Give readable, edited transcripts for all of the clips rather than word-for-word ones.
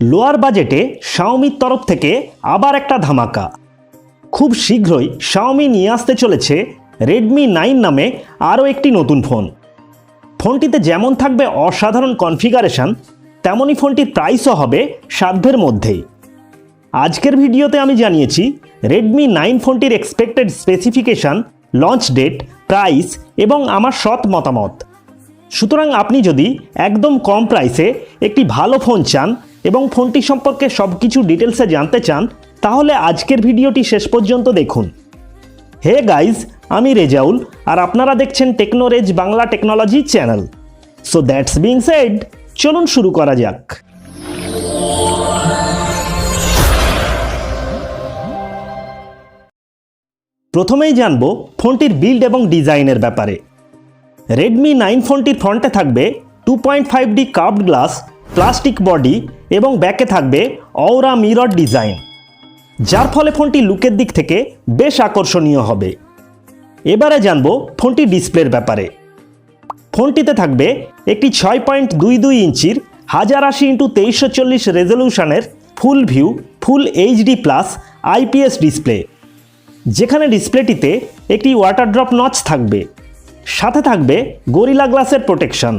Lower বাজেটে শাওমির তরফ থেকে আবার একটা ধামাকা। খুব শীঘ্রই শাওমি নিয়ে আসতে চলেছে রেডমি 9 নামে আরও একটি নতুন ফোন। ফোনটিতে যেমন থাকবে অসাধারণ কনফিগারেশন, তেমনই ফোনটির প্রাইসও হবে সাধ্যের মধ্যেই। আজকের ভিডিওতে আমি জানিয়েছি রেডমি 9 ফোনটির expected specification, launch date, price এবং আমার সৎ মতামত। সুতরাং আপনি যদি একদম কম প্রাইসে একটি ভালো ফোন চান এবং ফোনটি সম্পর্কে সব কিছু ডিটেলসে জানতে চান, তাহলে আজকের ভিডিওটি শেষ পর্যন্ত দেখুন। হে গাইজ, আমি রেজাউল আর আপনারা দেখছেন techno Rez Bangla technology channel. So that's being said, চলুন শুরু করা যাক। প্রথমেই জানব ফোনটির বিল্ড এবং ডিজাইনের ব্যাপারে। রেডমি 9 ফোনটির ফ্রন্টে থাকবে 2.5D curved glass, plastic body এবং ব্যাকে থাকবে অওরা মিরর ডিজাইন, যার ফলে ফোনটি লুকের দিক থেকে বেশ আকর্ষণীয় হবে। এবারে জানব ফোনটির ডিসপ্লের ব্যাপারে। ফোনটিতে থাকবে একটি 6.22 ইঞ্চির 1080x2340 রেজলিউশনের full view full HD plus IPS display, যেখানে ডিসপ্লেটিতে একটি ওয়াটার ড্রপ নচ থাকবে। সাথে থাকবে গরিলা গ্লাসের প্রোটেকশন।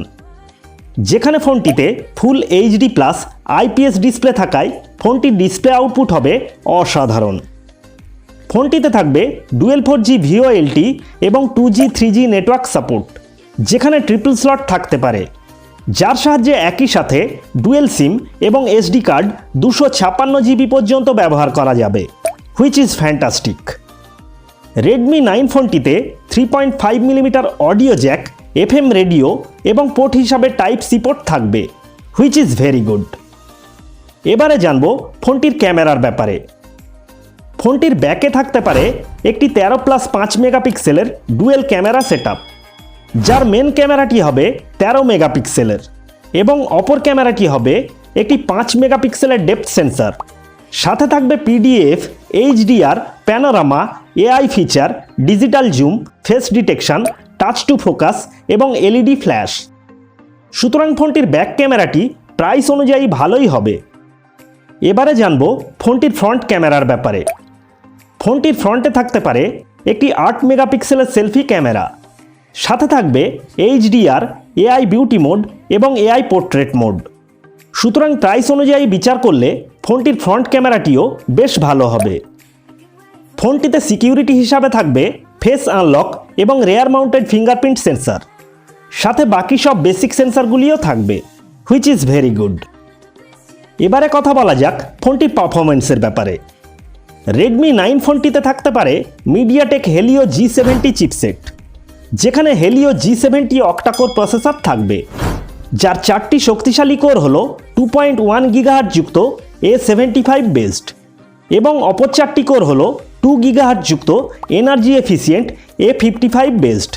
যেখানে ফোনটিতে full HD plus IPS display থাকায় ফোনটির ডিসপ্লে আউটপুট হবে অসাধারণ। ফোনটিতে থাকবে ডুয়েল 4G VoLT এবং 2G 3G নেটওয়ার্ক সাপোর্ট, যেখানে ট্রিপল স্লট থাকতে পারে, যার সাহায্যে একই সাথে ডুয়েল সিম এবং এসডি কার্ড 256 GB পর্যন্ত ব্যবহার করা যাবে, হুইচ ইজ ফ্যান্টাস্টিক। রেডমি 9 ফোনটিতে 3.5mm audio Jack, FM radio এবং পোর্ট হিসাবে টাইপ সি পোর্ট থাকবে, হুইচ ইজ ভেরি গুড। এবারে জানব ফোনটির ক্যামেরার ব্যাপারে। ফোনটির ব্যাকে থাকতে পারে একটি 13+5 মেগাপিক্সেলের ডুয়েল ক্যামেরা সেটআপ, যার মেন ক্যামেরাটি হবে 13 মেগাপিক্সেলের এবং অপর ক্যামেরাটি হবে একটি 5 মেগাপিক্সেলের ডেপথ সেন্সর। সাথে থাকবে PDF, HDR, panorama, AI feature, digital zoom, face detection, touch to focus এবং এলইডি ফ্ল্যাশ। সুতরাং ফোনটির ব্যাক ক্যামেরাটি প্রাইস অনুযায়ী ভালোই হবে। এবারে জানব ফোনটির ফ্রন্ট ক্যামেরার ব্যাপারে। ফোনটির ফ্রন্টে থাকতে পারে একটি 8 মেগাপিক্সেলের সেলফি ক্যামেরা। সাথে থাকবে এইচডিআর, এআই বিউটি মোড এবং এআই পোর্ট্রেট মোড। সুতরাং প্রাইস অনুযায়ী বিচার করলে ফোনটির ফ্রন্ট ক্যামেরাটিও বেশ ভালো হবে। ফোনটিতে সিকিউরিটি হিসাবে থাকবে ফেস আনলক এবং রেয়ার মাউন্টেড ফিঙ্গারপ্রিন্ট সেন্সর। সাথে বাকি সব বেসিক সেন্সরগুলিও থাকবে, হুইচ ইজ ভেরি গুড। এবারে কথা বলা যাক ফোনটির পারফরমেন্সের ব্যাপারে। রেডমি 9 ফোনটিতে থাকতে পারে মিডিয়াটেক হেলিও G70 চিপসেট, যেখানে হেলিও G70 অক্টাকোর প্রসেসর থাকবে, যার 4টি শক্তিশালী কোর হল 2.1 GHz যুক্ত A75 বেসড এবং অপর 4টি কোর হল 2 GHz যুক্ত এনার্জি এফিসিয়েন্ট A55 বেসড।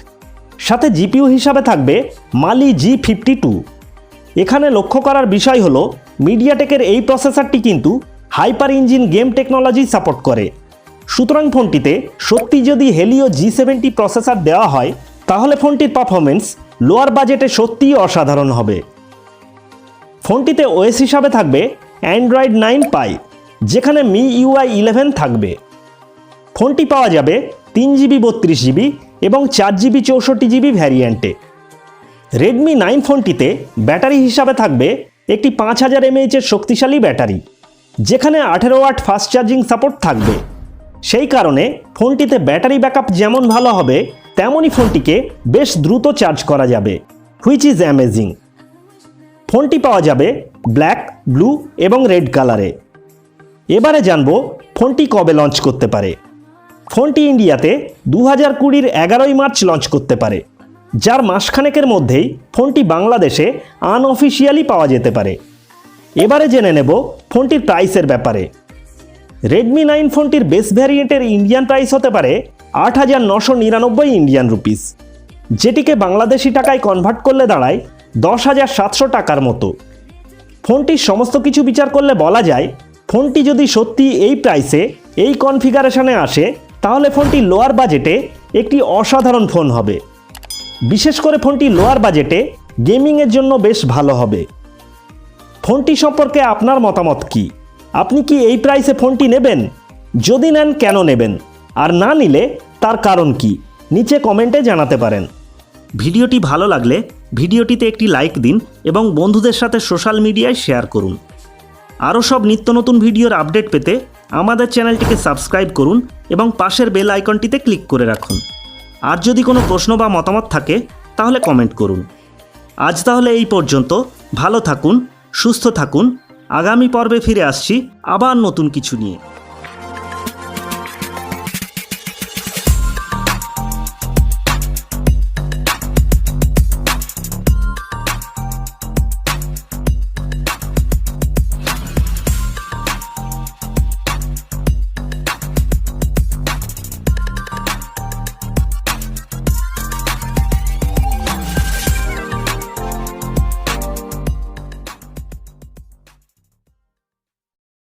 সাথে জিপিইউ হিসাবে থাকবে মালি G52। এখানে লক্ষ্য করার বিষয় হলো মিডিয়াটেকের এই প্রসেসরটি কিন্তু HyperEngine গেম টেকনোলজি সাপোর্ট করে। সুতরাং ফোনটিতে সত্যি যদি হেলিও G70 প্রসেসর দেওয়া হয়, তাহলে ফোনটির পারফরমেন্স লোয়ার বাজেটে সত্যিই অসাধারণ হবে। ফোনটিতে ওএস হিসাবে থাকবে অ্যান্ড্রয়েড 9 পাই, যেখানে MIUI 11 থাকবে। ফোনটি পাওয়া যাবে 3GB 32GB এবং 4GB 64GB ভ্যারিয়েন্টে। রেডমি 9 ফোনটিতে ব্যাটারি হিসাবে থাকবে একটি 5000 mAh শক্তিশালী ব্যাটারি, যেখানে 18 ওয়াট ফাস্ট চার্জিং সাপোর্ট থাকবে। সেই কারণে ফোনটিতে ব্যাটারি ব্যাকআপ যেমন ভালো হবে, তেমনই ফোনটিকে বেশ দ্রুত চার্জ করা যাবে, হুইচ ইজ অ্যামেজিং। ফোনটি পাওয়া যাবে ব্ল্যাক, ব্লু এবং রেড কালারে। এবারে জানব ফোনটি কবে লঞ্চ করতে পারে। ফোনটি ইন্ডিয়াতে 2020-এর 11ই মার্চ লঞ্চ করতে পারে, যার মাসখানেকের মধ্যেই ফোনটি বাংলাদেশে আনঅফিসিয়ালি পাওয়া যেতে পারে। এবারে জেনে নেব ফোনটির প্রাইসের ব্যাপারে। রেডমি 9 ফোনটির বেস ভ্যারিয়েন্টের ইন্ডিয়ান প্রাইস হতে পারে 8,999 ইন্ডিয়ান রুপিস, যেটিকে বাংলাদেশি টাকায় কনভার্ট করলে দাঁড়ায় 10,700 টাকার মতো। ফোনটির সমস্ত কিছু বিচার করলে বলা যায়, ফোনটি যদি সত্যি এই প্রাইসে এই কনফিগারেশনে আসে, তাহলে ফোনটি লোয়ার বাজেটে একটি অসাধারণ ফোন হবে। বিশেষ করে ফোনটি লোয়ার বাজেটে গেমিংয়ের জন্য বেশ ভালো হবে। ফোনটি সম্পর্কে আপনার মতামত কি? আপনি কি এই প্রাইসে ফোনটি নেবেন? যদি নেন কেন নেবেন, আর না নিলে তার কারণ কি, নিচে কমেন্টে জানাতে পারেন। ভিডিওটি ভালো লাগলে ভিডিওটিতে একটি লাইক দিন এবং বন্ধুদের সাথে সোশ্যাল মিডিয়ায় শেয়ার করুন। আরও সব নিত্য নতুন ভিডিওর আপডেট পেতে আমাদের চ্যানেলটিকে সাবস্ক্রাইব করুন এবং পাশের বেল আইকনটিতে ক্লিক করে রাখুন। আর যদি কোনো প্রশ্ন বা মতামত থাকে তাহলে কমেন্ট করুন। আজ তাহলে এই পর্যন্ত। ভালো থাকুন, সুস্থ থাকুন। আগামী পর্বে ফিরে আসছি আবার নতুন কিছু নিয়ে।